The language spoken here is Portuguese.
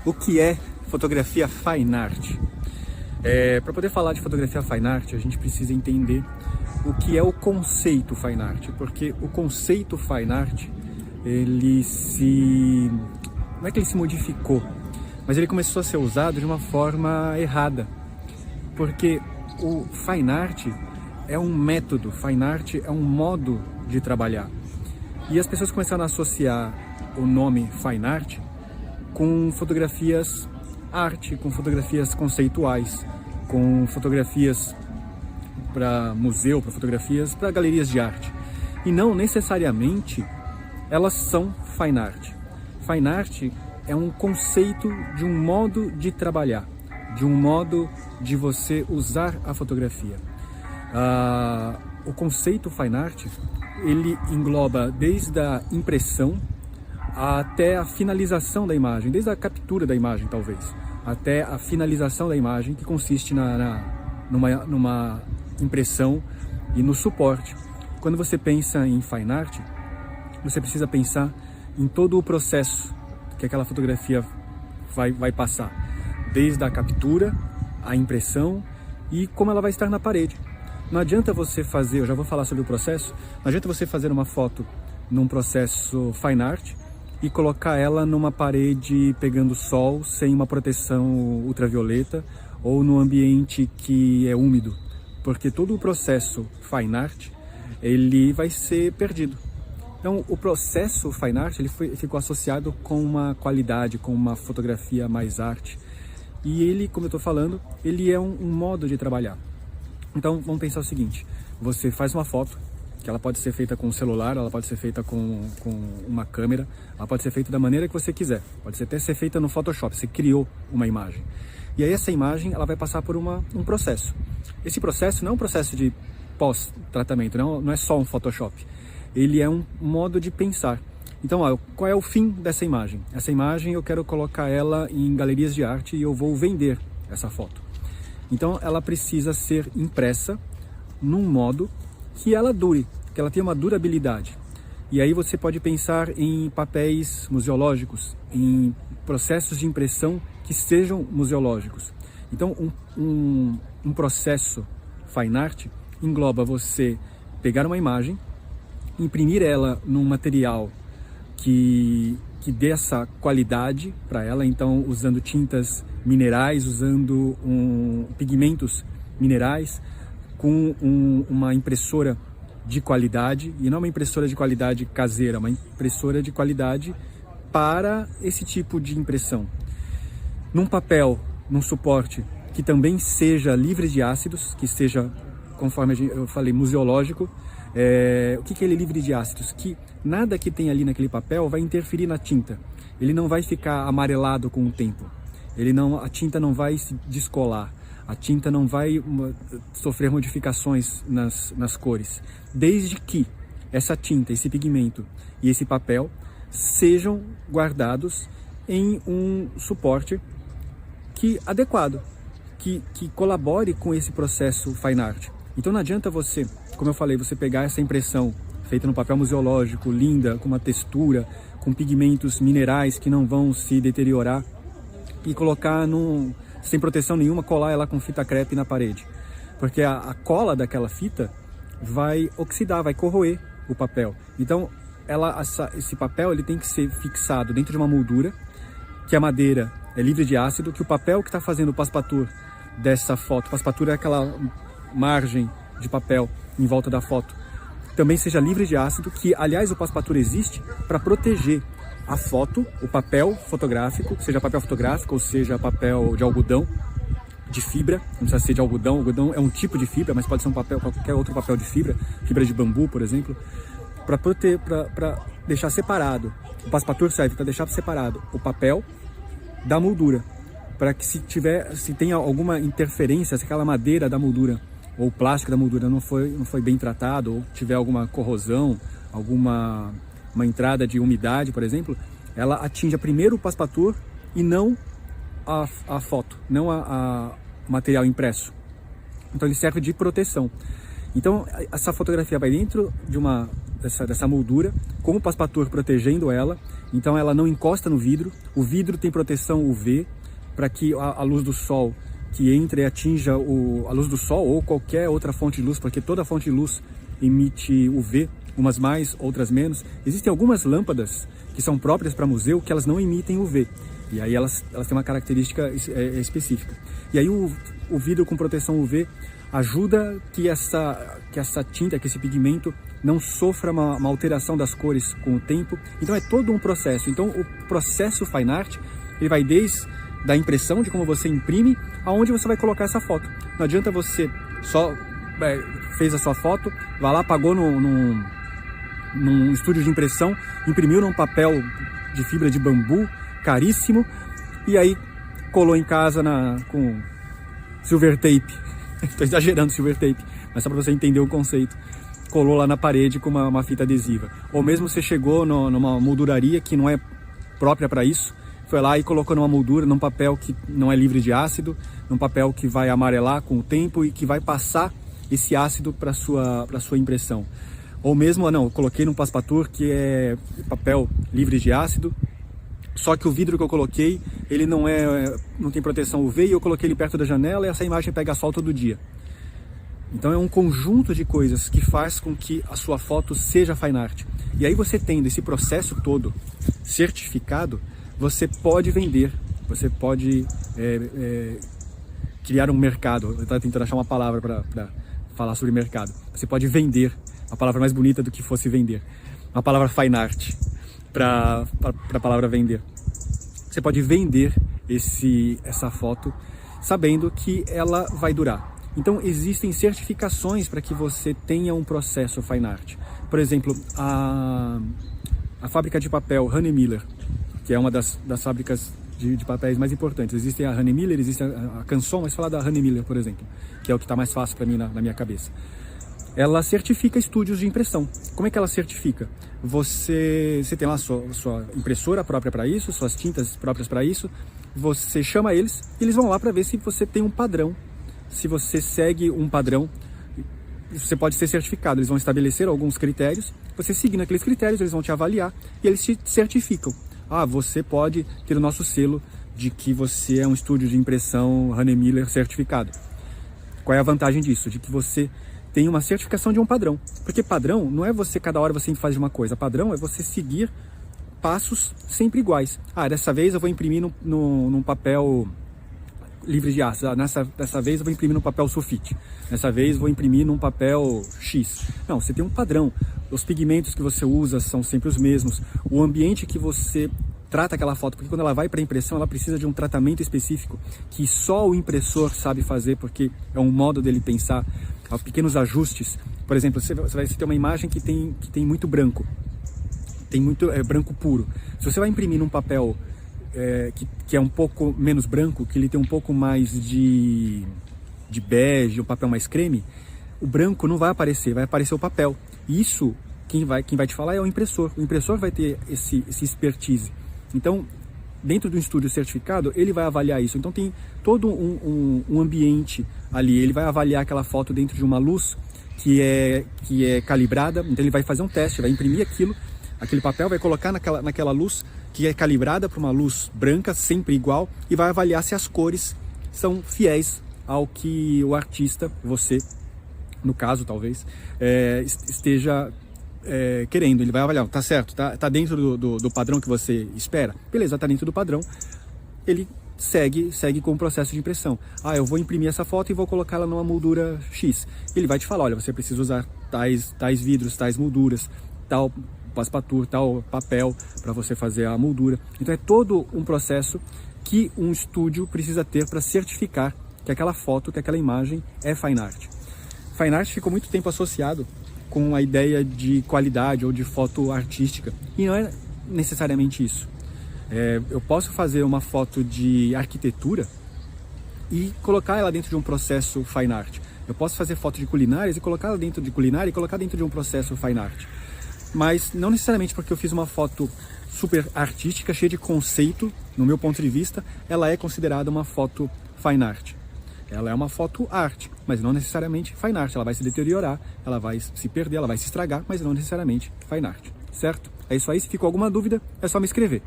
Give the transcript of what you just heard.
O que é fotografia fine art? Para poder falar de fotografia fine art, a gente precisa entender o que é o conceito fine art, porque o conceito fine art, não é que ele se modificou, mas ele começou a ser usado de uma forma errada, porque o fine art é um método, fine art é um modo de trabalhar, e as pessoas começaram a associar o nome fine art com fotografias arte, com fotografias conceituais, com fotografias para museu, para fotografias para galerias de arte. E não necessariamente elas são fine art. Fine art é um conceito de um modo de trabalhar, de um modo de você usar a fotografia. O conceito fine art, ele engloba desde a impressão até a finalização da imagem, desde a captura da imagem talvez, até a finalização da imagem, que consiste numa impressão e no suporte. Quando você pensa em fine art, você precisa pensar em todo o processo que aquela fotografia vai passar, desde a captura, a impressão e como ela vai estar na parede. Não adianta você fazer, eu já vou falar sobre o processo, não adianta você fazer uma foto num processo fine art e colocar ela numa parede pegando sol, sem uma proteção ultravioleta, ou num ambiente que é úmido, porque todo o processo fine art, ele vai ser perdido. Então o processo fine art, ele ficou associado com uma qualidade, com uma fotografia mais arte, e ele, como eu estou falando, ele é um modo de trabalhar. Então vamos pensar o seguinte: você faz uma foto, que ela pode ser feita com um celular, ela pode ser feita com uma câmera, ela pode ser feita da maneira que você quiser, pode até ser feita no Photoshop, você criou uma imagem. E aí essa imagem, ela vai passar por um processo. Esse processo não é um processo de pós-tratamento, não é só um Photoshop, ele é um modo de pensar. Então, qual é o fim dessa imagem? Essa imagem eu quero colocar ela em galerias de arte e eu vou vender essa foto. Então ela precisa ser impressa num modo que ela dure, que ela tenha uma durabilidade. E aí você pode pensar em papéis museológicos, em processos de impressão que sejam museológicos. Então um processo fine art engloba você pegar uma imagem, imprimir ela num material que dê essa qualidade para ela, então usando tintas minerais, usando pigmentos minerais, com uma impressora de qualidade, e não uma impressora de qualidade caseira, uma impressora de qualidade para esse tipo de impressão. Num papel, num suporte que também seja livre de ácidos, que seja, conforme eu falei, museológico. O que ele é livre de ácidos? Que nada que tem ali naquele papel vai interferir na tinta. Ele não vai ficar amarelado com o tempo. A tinta não vai se descolar. A tinta não vai sofrer modificações nas cores, desde que essa tinta, esse pigmento e esse papel sejam guardados em um suporte adequado, que colabore com esse processo fine art. Então não adianta você, como eu falei, você pegar essa impressão feita no papel museológico, linda, com uma textura, com pigmentos minerais que não vão se deteriorar, e colocar sem proteção nenhuma, colar ela com fita crepe na parede, porque a cola daquela fita vai oxidar, vai corroer o papel. Então esse papel ele tem que ser fixado dentro de uma moldura, que a madeira é livre de ácido, que o papel que está fazendo o passepartout dessa foto, passepartout é aquela margem de papel em volta da foto, também seja livre de ácido, que aliás o passepartout existe para proteger a foto, o papel fotográfico, seja papel fotográfico ou seja papel de algodão, de fibra, não precisa ser de algodão. Algodão é um tipo de fibra, mas pode ser qualquer outro papel de fibra de bambu, por exemplo, para deixar separado. O passepartout serve para deixar separado o papel da moldura, para que se tem alguma interferência, se aquela madeira da moldura ou o plástico da moldura não foi bem tratado, ou tiver alguma corrosão, uma entrada de umidade, por exemplo, ela atinja primeiro o passepartout e não a foto, não o material impresso. Então ele serve de proteção. Então essa fotografia vai dentro de dessa moldura, com o passepartout protegendo ela, então ela não encosta no vidro. O vidro tem proteção UV para que a luz do sol que entre e atinja a luz do sol ou qualquer outra fonte de luz, porque toda fonte de luz emite UV, umas mais, outras menos. Existem algumas lâmpadas que são próprias para museu que elas não emitem UV, e aí elas têm uma característica específica. E aí o vidro com proteção UV ajuda que essa tinta, que esse pigmento não sofra uma alteração das cores com o tempo. Então é todo um processo. Então o processo Fine Art, ele vai desde da impressão, de como você imprime, aonde você vai colocar essa foto. Não adianta você só fez a sua foto, vai lá, pagou num estúdio de impressão, imprimiu num papel de fibra de bambu, caríssimo, e aí colou em casa com silver tape. Estou exagerando silver tape, mas só para você entender o conceito. Colou lá na parede com uma fita adesiva. Ou mesmo você chegou numa molduraria que não é própria para isso, foi lá e colocou numa moldura, num papel que não é livre de ácido, num papel que vai amarelar com o tempo e que vai passar esse ácido para sua impressão. Ou mesmo, não, eu coloquei num passepartout que é papel livre de ácido, só que o vidro que eu coloquei, ele não tem proteção UV, e eu coloquei ele perto da janela e essa imagem pega sol todo dia. Então é um conjunto de coisas que faz com que a sua foto seja Fine Art. E aí você tendo esse processo todo certificado, você pode vender, você pode criar um mercado. Eu estava tentando achar uma palavra para falar sobre mercado. Você pode vender, a palavra mais bonita do que fosse vender. Uma palavra Fine Art para a palavra vender. Você pode vender essa foto sabendo que ela vai durar. Então existem certificações para que você tenha um processo Fine Art. Por exemplo, a fábrica de papel Honey Miller, que é uma das fábricas de papéis mais importantes. Existe a Honey Miller, existe a Canson, mas falar da Honey Miller, por exemplo, que é o que está mais fácil para mim na minha cabeça. Ela certifica estúdios de impressão. Como é que ela certifica? Você tem lá a sua impressora própria para isso, suas tintas próprias para isso, você chama eles e eles vão lá para ver se você tem um padrão, se você segue um padrão. Você pode ser certificado, eles vão estabelecer alguns critérios, você seguindo aqueles critérios, eles vão te avaliar e eles te certificam. Você pode ter o nosso selo de que você é um estúdio de impressão Honey Miller certificado. Qual é a vantagem disso? De que você tem uma certificação de um padrão. Porque padrão não é você, cada hora você faz uma coisa. Padrão é você seguir passos sempre iguais. Dessa vez eu vou imprimir num papel livre de ácido. Dessa vez eu vou imprimir num papel sulfite. Dessa vez eu vou imprimir num papel X. Não, você tem um padrão. Os pigmentos que você usa são sempre os mesmos. O ambiente que você trata aquela foto, porque quando ela vai para impressão, ela precisa de um tratamento específico que só o impressor sabe fazer, porque é um modo dele pensar. Há pequenos ajustes. Por exemplo, você vai ter uma imagem que tem muito branco. Tem muito branco puro. Se você vai imprimir num papel que é um pouco menos branco, que ele tem um pouco mais de bege, um papel mais creme, o branco não vai aparecer, vai aparecer o papel. E isso, quem vai te falar é o impressor. O impressor vai ter esse expertise. Então, dentro do estúdio certificado, ele vai avaliar isso. Então tem todo um ambiente ali. Ele vai avaliar aquela foto dentro de uma luz que é calibrada. Então ele vai fazer um teste, vai imprimir aquele papel, vai colocar naquela luz que é calibrada para uma luz branca, sempre igual, e vai avaliar se as cores são fiéis ao que o artista, você, no caso talvez, esteja querendo. Ele vai avaliar, tá certo, tá dentro do padrão que você espera? Beleza, tá dentro do padrão. Ele segue com o processo de impressão. Eu vou imprimir essa foto e vou colocá-la numa moldura X. Ele vai te falar, olha, você precisa usar tais vidros, tais molduras, tal passepartout, tal papel para você fazer a moldura. Então é todo um processo que um estúdio precisa ter para certificar que aquela foto, que aquela imagem é Fine Art. Fine Art ficou muito tempo associado com a ideia de qualidade ou de foto artística, e não é necessariamente isso. Eu posso fazer uma foto de arquitetura e colocar ela dentro de um processo Fine Art. Eu posso fazer foto de culinárias e colocar ela dentro de culinária e colocar dentro de um processo Fine Art. Mas não necessariamente porque eu fiz uma foto super artística, cheia de conceito, no meu ponto de vista, ela é considerada uma foto Fine Art. Ela é uma foto arte, mas não necessariamente fine art. Ela vai se deteriorar, ela vai se perder, ela vai se estragar, mas não necessariamente fine art, certo? É isso aí. Se ficou alguma dúvida, é só me escrever.